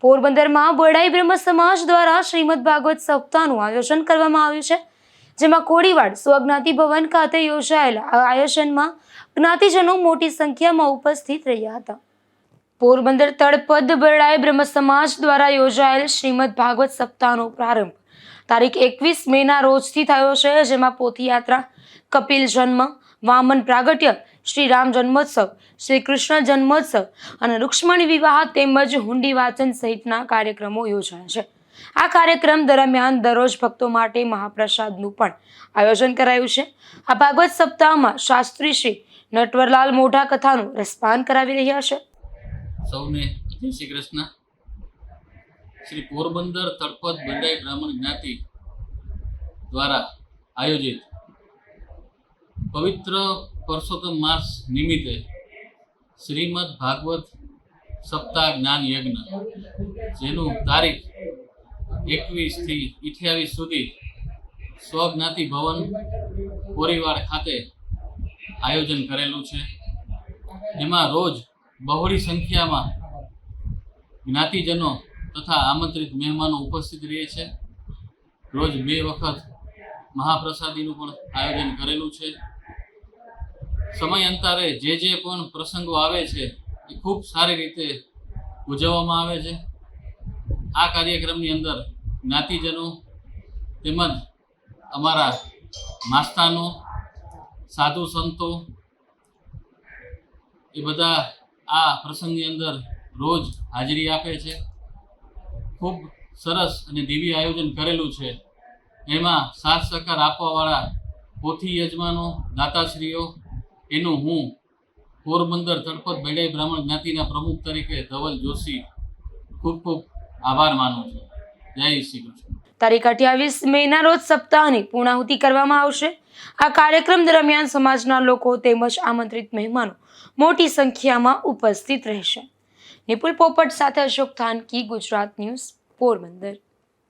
પોરબંદરમાં બોરડાઈ બ્રહ્મ સમાજ દ્વારા શ્રીમદ ભાગવત સપ્તાહનું આયોજન કરવામાં આવ્યું છે, જેમાં કોડીવાડ સ્વજ્ઞાતિ ભવન ખાતે યોજાયેલા આ આયોજનમાં જ્ઞાતિજનો મોટી સંખ્યામાં ઉપસ્થિત રહ્યા હતા. પોરબંદર તળપદ બોરડાઈ બ્રહ્મ સમાજ દ્વારા યોજાયેલ શ્રીમદ ભાગવત સપ્તાહનો પ્રારંભ તારીખ 21 મેના રોજથી થયો છે, જેમાં પોથીયાત્રા, કપિલ જન્મ, વામન પ્રાગટ્ય, શ્રી રામ જન્મોત્સવ, શ્રી કૃષ્ણ જન્મોત્સવ અને રૂક્ષ્મણી વિવાહ તેમજ હુંડી વાચન સહિતના કાર્યક્રમો યોજાયા છે. આ કાર્યક્રમ દરમિયાન દરરોજ ભક્તો માટે મહાપ્રસાદનું પણ આયોજન કરાયું છે. આ ભાગવત સપ્તાહમાં શાસ્ત્રી શ્રી નટવરલાલ મોઢા કથાનું રસપાન કરાવી રહ્યા છે. સૌને જય શ્રી કૃષ્ણ. શ્રી પોરબંદર તળપદ બોરડાઈ બ્રાહ્મણ જ્ઞાતિ દ્વારા આયોજિત પવિત્ર પરસોત્તમ માસ નિમિત્તે શ્રીમદ ભાગવત સપ્તાહ જ્ઞાન યજ્ઞ, જેનું તારીખ 21 થી 28 સુધી સ્વજ્ઞાતિ ભવન કોરીવાડ ખાતે આયોજન કરેલું છે. એમાં રોજ બહોળી સંખ્યામાં જ્ઞાતિજનો તથા આમંત્રિત મહેમાનો ઉપસ્થિત રહે છે. રોજ 2 વખત મહાપ્રસાદીનું પણ આયોજન કરેલું છે. સમયાંતરે જે પણ પ્રસંગો આવે છે એ ખૂબ સારી રીતે ઉજવવામાં આવે છે. આ કાર્યક્રમની અંદર જ્ઞાતિજનો તેમજ અમારા માસ્તાનો, સાધુ સંતો એ બધા આ પ્રસંગની અંદર રોજ હાજરી આપે છે. ખૂબ સરસ અને દિવ્ય આયોજન કરેલું છે. એમાં સાથ સહકાર આપવાવાળા પોથી યજમાનો, દાતાશ્રીઓ, એનું હું પોરબંદર તળપદ બોરડાઈ બ્રાહ્મણ જ્ઞાતિના પ્રમુખ તરીકે ધવલ જોશી ખૂબ ખૂબ આભાર માનું છું. જય શ્રી કૃષ્ણ. તારીખ 28 મેના રોજ સપ્તાહની પૂર્ણાહુતિ કરવામાં આવશે. આ કાર્યક્રમ દરમિયાન સમાજના લોકો તેમજ આમંત્રિત મહેમાનો મોટી સંખ્યામાં ઉપસ્થિત રહેશે. નિપુલ પોપટ સાથે અશોક થાનકી, ગુજરાત ન્યૂઝ, પોરબંદર.